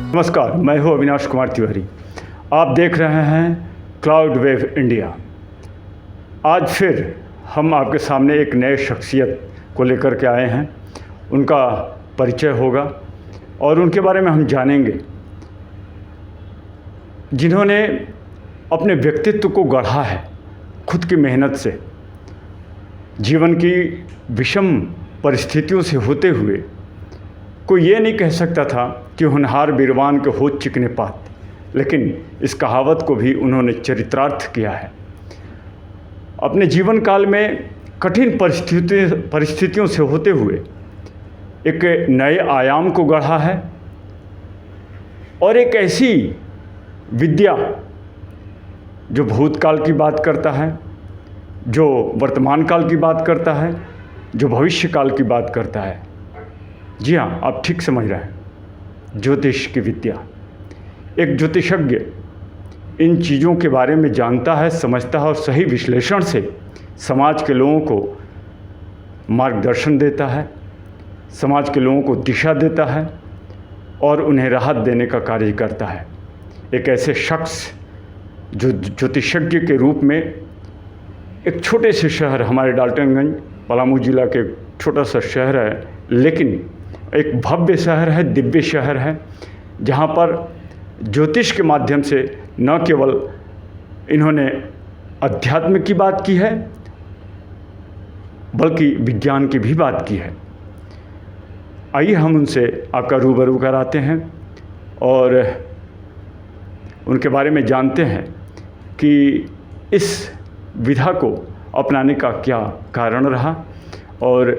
नमस्कार, मैं हूँ अविनाश कुमार तिवारी। आप देख रहे हैं क्लाउड वेव इंडिया। आज फिर हम आपके सामने एक नए शख्सियत को लेकर के आए हैं। उनका परिचय होगा और उनके बारे में हम जानेंगे, जिन्होंने अपने व्यक्तित्व को गढ़ा है खुद की मेहनत से। जीवन की विषम परिस्थितियों से होते हुए कोई ये नहीं कह सकता था कि होनहार बीरवान के होत चिकने पात, लेकिन इस कहावत को भी उन्होंने चरितार्थ किया है। अपने जीवन काल में कठिन परिस्थितियों से होते हुए एक नए आयाम को गढ़ा है और एक ऐसी विद्या जो भूतकाल की बात करता है, जो वर्तमान काल की बात करता है, जो भविष्य काल की बात करता है। जी हाँ, आप ठीक समझ रहे हैं, ज्योतिष की विद्या। एक ज्योतिषज्ञ इन चीज़ों के बारे में जानता है, समझता है और सही विश्लेषण से समाज के लोगों को मार्गदर्शन देता है, समाज के लोगों को दिशा देता है और उन्हें राहत देने का कार्य करता है। एक ऐसे शख्स जो ज्योतिषज्ञ के रूप में एक छोटे से शहर, हमारे डाल्टनगंज पलामू जिला के छोटा सा शहर है, लेकिन एक भव्य शहर है, दिव्य शहर है, जहाँ पर ज्योतिष के माध्यम से न केवल इन्होंने अध्यात्म की बात की है, बल्कि विज्ञान की भी बात की है। आइए हम उनसे आपका रूबरू कराते हैं और उनके बारे में जानते हैं कि इस विधा को अपनाने का क्या कारण रहा और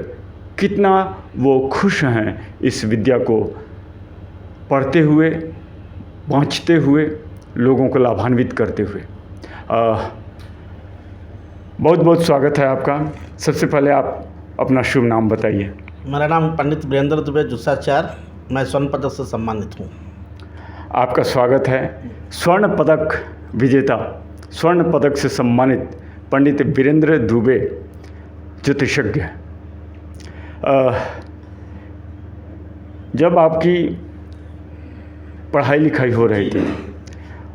कितना वो खुश हैं इस विद्या को पढ़ते हुए, बाँचते हुए, लोगों को लाभान्वित करते हुए। बहुत बहुत स्वागत है आपका। सबसे पहले आप अपना शुभ नाम बताइए। मेरा नाम पंडित वीरेंद्र दुबे जुस्साचार, मैं स्वर्ण पदक से सम्मानित हूँ। आपका स्वागत है। स्वर्ण पदक विजेता, स्वर्ण पदक से सम्मानित पंडित वीरेंद्र दुबे ज्योतिषज्ञ। जब आपकी पढ़ाई लिखाई हो रही थी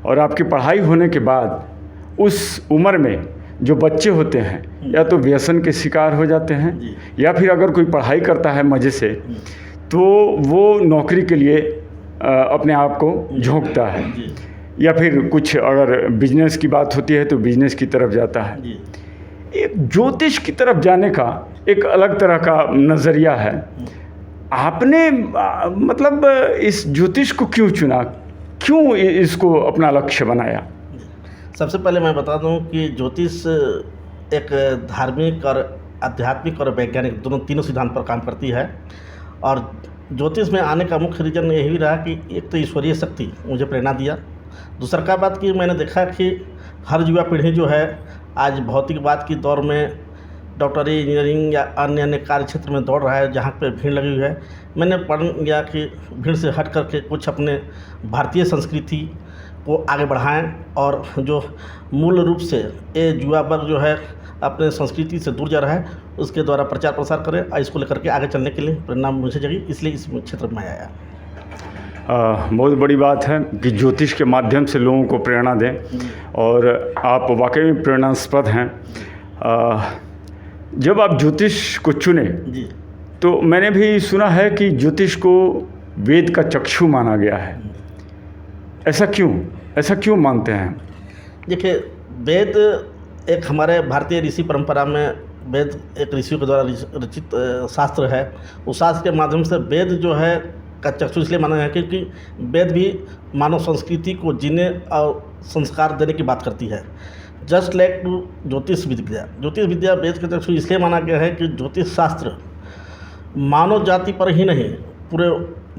और आपकी पढ़ाई होने के बाद उस उम्र में जो बच्चे होते हैं या तो व्यसन के शिकार हो जाते हैं या फिर अगर कोई पढ़ाई करता है मज़े से तो वो नौकरी के लिए अपने आप को झोंकता है, या फिर कुछ अगर बिजनेस की बात होती है तो बिजनेस की तरफ जाता है। एक ज्योतिष की तरफ जाने का एक अलग तरह का नज़रिया है। आपने मतलब इस ज्योतिष को क्यों चुना, क्यों इसको अपना लक्ष्य बनाया? सबसे पहले मैं बता दूं कि ज्योतिष एक धार्मिक और आध्यात्मिक और वैज्ञानिक तीनों सिद्धांत पर काम करती है। और ज्योतिष में आने का मुख्य रीज़न यही रहा कि एक तो ईश्वरीय शक्ति मुझे प्रेरणा दिया। दूसरा का बात कि मैंने देखा कि हर युवा पीढ़ी जो है आज भौतिकवाद की दौर में डॉक्टरी, इंजीनियरिंग या अन्य कार्य क्षेत्र में दौड़ रहा है, जहाँ पे भीड़ लगी हुई है। मैंने पढ़ लिया कि भीड़ से हट करके कुछ अपने भारतीय संस्कृति को आगे बढ़ाएं और जो मूल रूप से ये युवा वर्ग जो है अपने संस्कृति से दूर जा रहा है, उसके द्वारा प्रचार प्रसार करें और इसको लेकर के आगे चलने के लिए प्रेरणा मुझे जगी, इसलिए इस क्षेत्र में आया। बहुत बड़ी बात है कि ज्योतिष के माध्यम से लोगों को प्रेरणा दें और आप वाकई में प्रेरणास्पद हैं। जब आप ज्योतिष को चुने तो मैंने भी सुना है कि ज्योतिष को वेद का चक्षु माना गया है। ऐसा क्यों मानते हैं? देखिए, वेद एक हमारे भारतीय ऋषि परंपरा में वेद एक ऋषियों के द्वारा रचित शास्त्र है। उस शास्त्र के माध्यम से वेद जो है का चक्षु इसलिए माना है क्योंकि वेद भी मानव संस्कृति को जीने और संस्कार देने की बात करती है। जस्ट लाइक टू ज्योतिष विद्या वेद के चक्षु इसलिए माना गया है कि ज्योतिष शास्त्र मानव जाति पर ही नहीं पूरे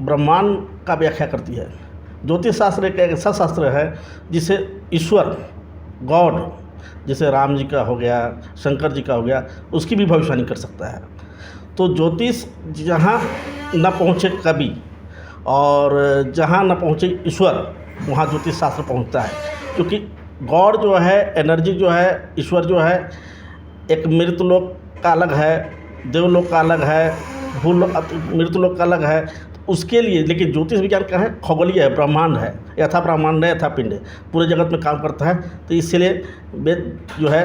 ब्रह्मांड का व्याख्या करती है। ज्योतिष शास्त्र एक ऐसा शास्त्र है जिसे ईश्वर, गॉड, जैसे राम जी का हो गया, शंकर जी का हो गया, उसकी भी भविष्यवाणी कर सकता है। तो ज्योतिष जहाँ न पहुँचे कवि और जहाँ न पहुँचे ईश्वर, वहाँ ज्योतिष शास्त्र पहुँचता है। क्योंकि गॉड जो है, एनर्जी जो है, ईश्वर जो है, एक मृतलोक का अलग है, देवलोक का अलग है, मृतलोक का अलग है। उसके लिए, लेकिन ज्योतिष विज्ञान क्या है, खगोलीय है, ब्रह्मांड है, यथा ब्रह्मांड है यथा पिंड है, पूरे जगत में काम करता है। तो इसलिए वेद जो है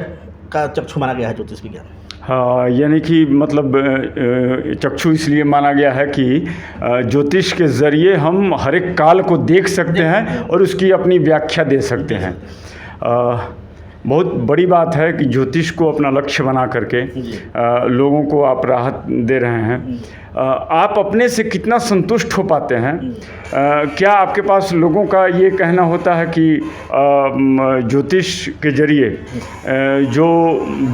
का चक्षु माना गया है ज्योतिष विज्ञान। हाँ, यानी कि मतलब चक्षु इसलिए माना गया है कि ज्योतिष के ज़रिए हम हर एक काल को देख सकते हैं और उसकी अपनी व्याख्या दे सकते हैं। बहुत बड़ी बात है कि ज्योतिष को अपना लक्ष्य बना करके लोगों को आप राहत दे रहे हैं। आप अपने से कितना संतुष्ट हो पाते हैं? क्या आपके पास लोगों का ये कहना होता है कि ज्योतिष के जरिए जो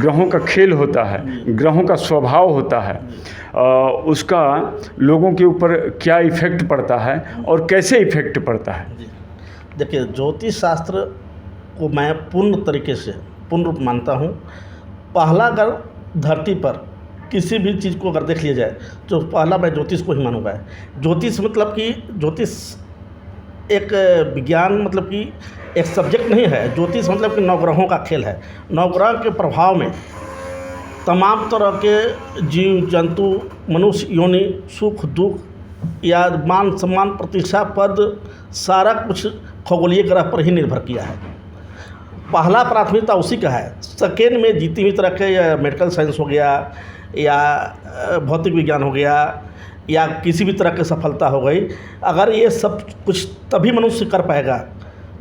ग्रहों का खेल होता है, ग्रहों का स्वभाव होता है, उसका लोगों के ऊपर क्या इफ़ेक्ट पड़ता है और कैसे इफ़ेक्ट पड़ता है? देखिए, ज्योतिष शास्त्र को मैं पूर्ण तरीके से पूर्ण रूप मानता हूँ। पहला अगर धरती पर किसी भी चीज़ को अगर देख लिया जाए तो पहला मैं ज्योतिष को ही मानूंगा। ज्योतिष मतलब कि ज्योतिष एक विज्ञान, मतलब कि एक सब्जेक्ट नहीं है। ज्योतिष मतलब कि नवग्रहों का खेल है। नवग्रह के प्रभाव में तमाम तरह के जीव जंतु, मनुष्य योनि, सुख दुख या मान सम्मान, प्रतिष्ठा, पद, सारा कुछ खगोलीय ग्रह पर ही निर्भर किया है। पहला प्राथमिकता उसी का है। सेकेंड में जीती हुई तरह के या मेडिकल साइंस हो गया या भौतिक विज्ञान हो गया या किसी भी तरह की सफलता हो गई। अगर ये सब कुछ तभी मनुष्य कर पाएगा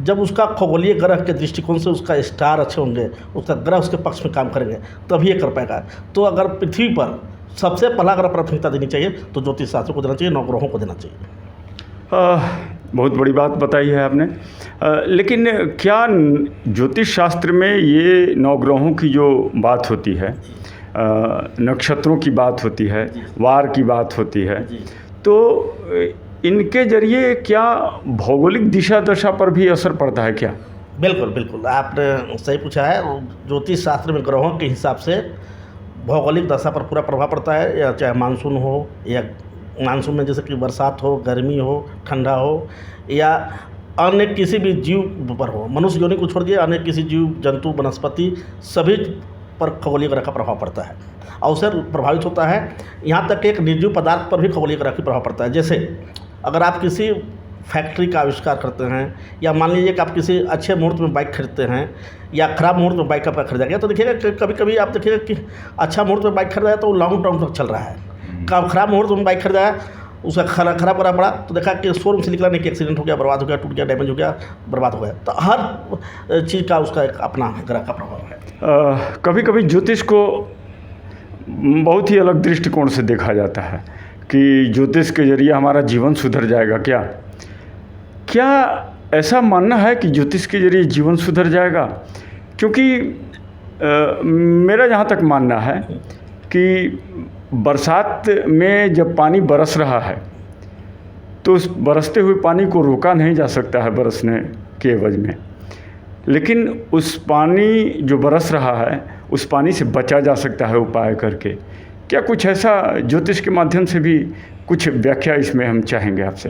जब उसका खगोलीय ग्रह के दृष्टिकोण से उसका स्टार अच्छे होंगे, उसका ग्रह उसके पक्ष में काम करेंगे, तभी ये कर पाएगा। तो अगर पृथ्वी पर सबसे पहला अगर प्राथमिकता देनी चाहिए तो ज्योतिष शास्त्र को देना चाहिए, नवग्रहों को देना चाहिए। बहुत बड़ी बात बताई है आपने। लेकिन क्या ज्योतिष शास्त्र में ये नवग्रहों की जो बात होती है, नक्षत्रों की बात होती है, वार की बात होती है, तो इनके जरिए क्या भौगोलिक दिशा दशा पर भी असर पड़ता है क्या? बिल्कुल बिल्कुल, आपने सही पूछा है। ज्योतिष शास्त्र में ग्रहों के हिसाब से भौगोलिक दशा पर पूरा प्रभाव पड़ता है। या चाहे मानसून हो, या मानसून में जैसे कि बरसात हो, गर्मी हो, ठंडा हो, या अन्य किसी भी जीव पर हो, मनुष्य योनि को छोड़ दिए अन्य किसी जीव जंतु वनस्पति सभी पर खगोलीय ग्रह का प्रभाव पड़ता है। अवसर प्रभावित होता है। यहाँ तक कि एक निर्जीव पदार्थ पर भी खगोलीय ग्रह का प्रभाव पड़ता है। जैसे अगर आप किसी फैक्ट्री का आविष्कार करते हैं, या मान लीजिए कि आप किसी अच्छे मुहूर्त में बाइक खरीदते हैं या ख़राब मुहूर्त में बाइक आपका खरीदा गया, तो देखिएगा कभी कभी आप देखिएगा कि अच्छा मुहूर्त में बाइक खरीदा है तो वो लॉन्ग टर्म तक चल रहा है। ख़राब मुहूर्त में बाइक खरीदा है, उसका खराब करा पड़ा तो देखा कि शोरूम से निकला नहीं कि एक्सीडेंट हो गया, बर्बाद हो गया, टूट गया, डैमेज हो गया, बर्बाद हो गया। तो हर चीज़ का उसका एक अपना ग्रह का प्रभाव है। कभी कभी ज्योतिष को बहुत ही अलग दृष्टिकोण से देखा जाता है कि ज्योतिष के जरिए हमारा जीवन सुधर जाएगा। क्या ऐसा मानना है कि ज्योतिष के जरिए जीवन सुधर जाएगा? क्योंकि मेरा जहाँ तक मानना है कि बरसात में जब पानी बरस रहा है तो उस बरसते हुए पानी को रोका नहीं जा सकता है बरसने के एवज में, लेकिन उस पानी जो बरस रहा है उस पानी से बचा जा सकता है उपाय करके। क्या कुछ ऐसा ज्योतिष के माध्यम से भी कुछ व्याख्या इसमें हम चाहेंगे आपसे?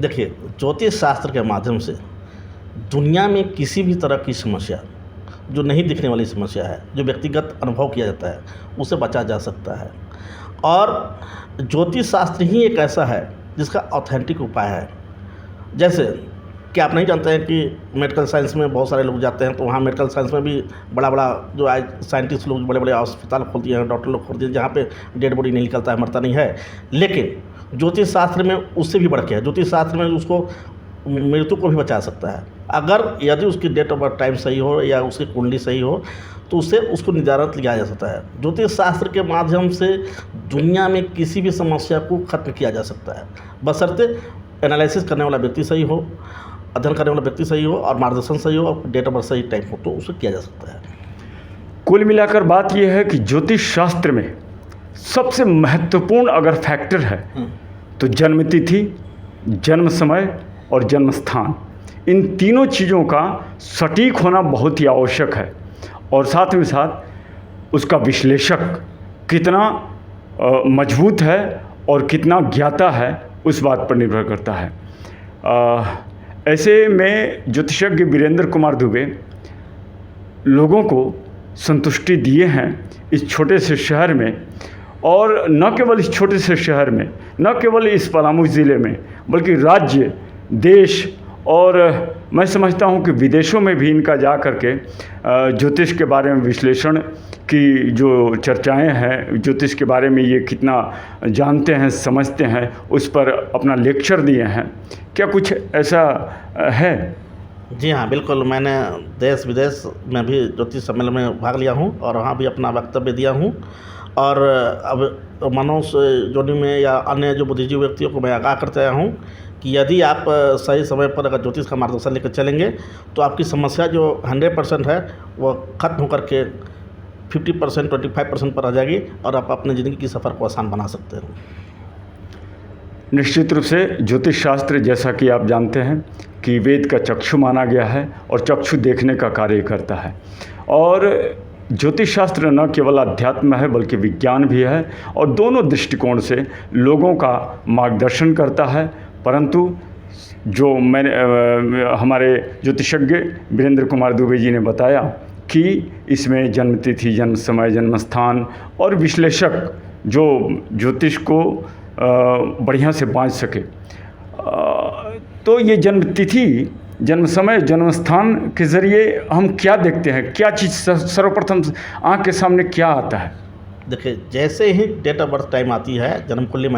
देखिए, ज्योतिष शास्त्र के माध्यम से दुनिया में किसी भी तरह की समस्या जो नहीं दिखने वाली समस्या है, जो व्यक्तिगत अनुभव किया जाता है, उसे बचा जा सकता है। और ज्योतिष शास्त्र ही एक ऐसा है जिसका ऑथेंटिक उपाय है। जैसे कि आप नहीं जानते हैं कि मेडिकल साइंस में बहुत सारे लोग जाते हैं, तो वहाँ मेडिकल साइंस में भी बड़ा बड़ा जो आज साइंटिस्ट लोग बड़े बड़े अस्पताल खोल दिए हैं, डॉक्टर लोग खोल दिए हैं, जहाँ पे डेड बॉडी नहीं निकलता है, मरता नहीं है। लेकिन ज्योतिष शास्त्र में उससे भी बढ़ के है। ज्योतिष शास्त्र में उसको मृत्यु को भी बचा सकता है। अगर यदि उसकी डेट ऑफ बर्थ टाइम सही हो या उसकी कुंडली सही हो तो उससे उसको निर्धारित किया जा सकता है। ज्योतिष शास्त्र के माध्यम से दुनिया में किसी भी समस्या को खत्म किया जा सकता है, बशर्ते एनालिसिस करने वाला व्यक्ति सही हो, अध्ययन करने वाला व्यक्ति सही हो और मार्गदर्शन सही हो और डेट ऑफ बर्थ सही टाइम हो, तो उसे किया जा सकता है। कुल मिलाकर बात यह है कि ज्योतिष शास्त्र में सबसे महत्वपूर्ण अगर फैक्टर है तो जन्म तिथि, जन्म समय और जन्म स्थान, इन तीनों चीज़ों का सटीक होना बहुत ही आवश्यक है। और साथ में साथ उसका विश्लेषक कितना मजबूत है और कितना ज्ञाता है उस बात पर निर्भर करता है। ऐसे में ज्योतिषज्ञ वीरेंद्र कुमार दुबे लोगों को संतुष्टि दिए हैं इस छोटे से शहर में, और न केवल इस छोटे से शहर में, न केवल इस पलामू ज़िले में, बल्कि राज्य, देश और मैं समझता हूँ कि विदेशों में भी इनका जा कर के ज्योतिष के बारे में विश्लेषण की जो चर्चाएं हैं, ज्योतिष के बारे में ये कितना जानते हैं, समझते हैं, उस पर अपना लेक्चर दिए हैं। क्या कुछ ऐसा है? जी हाँ, बिल्कुल। मैंने देश विदेश में भी ज्योतिष सम्मेलन में भाग लिया हूँ और वहाँ भी अपना वक्तव्य दिया हूँ। और अब मनुष्य जोनि में या अन्य जो बुद्धिजीवी व्यक्तियों को मैं आगाह करते आया हूँ कि यदि आप सही समय पर अगर ज्योतिष का मार्गदर्शन लेकर चलेंगे तो आपकी समस्या जो 100% है वो ख़त्म होकर के 50%, 25% पर आ जाएगी और आप अपनी ज़िंदगी की सफ़र को आसान बना सकते हैं। निश्चित रूप से ज्योतिष शास्त्र, जैसा कि आप जानते हैं कि वेद का चक्षु माना गया है और चक्षु देखने का कार्य करता है। और ज्योतिष शास्त्र न केवल अध्यात्म है बल्कि विज्ञान भी है और दोनों दृष्टिकोण से लोगों का मार्गदर्शन करता है। परंतु जो मैंने हमारे ज्योतिषज्ञ वीरेंद्र कुमार दुबे जी ने बताया कि इसमें जन्म तिथि, जन्म समय, जन्म स्थान और विश्लेषक जो ज्योतिष को बढ़िया से बाँच सके, तो ये जन्म तिथि, जन्म समय, जन्म स्थान के ज़रिए हम क्या देखते हैं, क्या चीज़ सर्वप्रथम आँख के सामने क्या आता है? देखिए, जैसे ही डेट ऑफ बर्थ टाइम आती है, जन्म कुंडली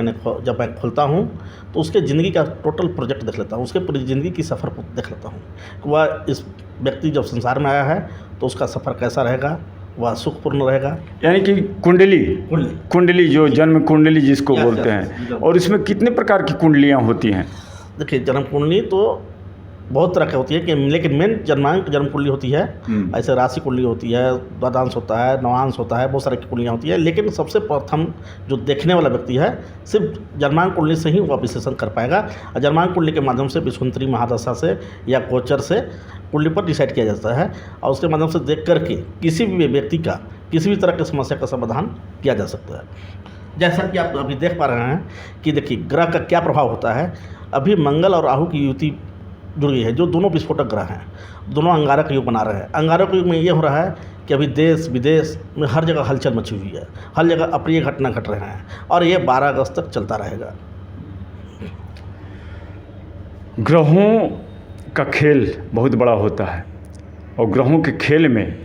जब मैं खोलता हूँ तो उसके ज़िंदगी का टोटल प्रोजेक्ट देख लेता हूँ, उसके पूरी ज़िंदगी की सफ़र को देख लेता हूँ कि वह इस व्यक्ति जब संसार में आया है तो उसका सफ़र कैसा रहेगा, वह सुखपूर्ण रहेगा। यानी कि कुंडली जो जन्म कुंडली जिसको बोलते हैं, और इसमें कितने प्रकार की कुंडलियाँ होती हैं? देखिए, जन्म कुंडली तो बहुत तरह की होती है कि लेकिन मेन जन्मांक जन्म कुंडली होती है। ऐसे राशि कुंडली होती है, द्वादशांश होता है, नवांश होता है, बहुत सारी कुंडलियाँ होती है। लेकिन सबसे प्रथम जो देखने वाला व्यक्ति है सिर्फ जन्मांक कुंडली से ही वह विश्लेषण कर पाएगा। और जन्मांक कुंडली के माध्यम से विषुवंतरी महादशा से या गोचर से कुंडली पर डिसाइड किया जाता है और उसके माध्यम से देख करके किसी भी व्यक्ति का किसी भी तरह की समस्या का समाधान किया जा सकता है। जैसा कि आप अभी देख पा रहे हैं कि देखिए ग्रह का क्या प्रभाव होता है। अभी मंगल और राहु की युति जुड़ गई है, जो दोनों विस्फोटक ग्रह हैं, दोनों अंगारक युग बना रहे हैं। अंगारक युग में ये हो रहा है कि अभी देश विदेश में हर जगह हलचल मची हुई है, हर जगह अप्रिय घटना घट रहे हैं और ये 12 अगस्त तक चलता रहेगा। ग्रहों का खेल बहुत बड़ा होता है और ग्रहों के खेल में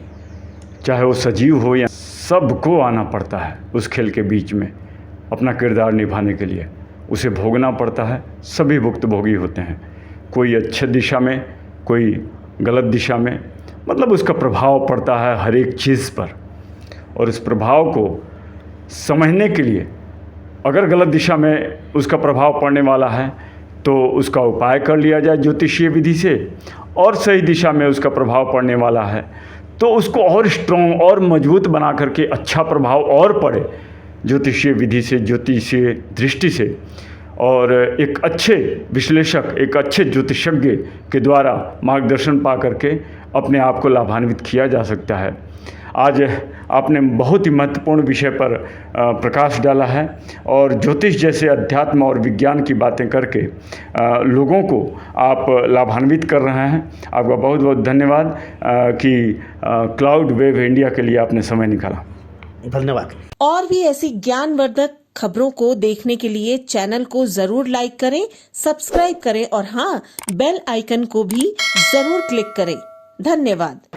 चाहे वो सजीव हो या सबको आना पड़ता है उस खेल के बीच में अपना किरदार निभाने के लिए, उसे भोगना पड़ता है। सभी भुक्तभोगी होते हैं, कोई अच्छे दिशा में, कोई गलत दिशा में, मतलब उसका प्रभाव पड़ता है हर एक चीज़ पर। और इस प्रभाव को समझने के लिए अगर गलत दिशा में उसका प्रभाव पड़ने वाला है तो उसका उपाय कर लिया जाए ज्योतिषीय विधि से, और सही दिशा में उसका प्रभाव पड़ने वाला है तो उसको और स्ट्रॉन्ग और मजबूत बना करके अच्छा प्रभाव और पड़े ज्योतिषीय विधि से, ज्योतिषीय दृष्टि से। और एक अच्छे विश्लेषक, एक अच्छे ज्योतिषज्ञ के द्वारा मार्गदर्शन पा करके अपने आप को लाभान्वित किया जा सकता है। आज आपने बहुत ही महत्वपूर्ण विषय पर प्रकाश डाला है और ज्योतिष जैसे अध्यात्म और विज्ञान की बातें करके लोगों को आप लाभान्वित कर रहे हैं। आपका बहुत बहुत धन्यवाद कि क्लाउड वेव इंडिया के लिए आपने समय निकाला। धन्यवाद। और भी ऐसी ज्ञानवर्धक खबरों को देखने के लिए चैनल को जरूर लाइक करें, सब्सक्राइब करें और हाँ, बेल आइकन को भी जरूर क्लिक करें। धन्यवाद।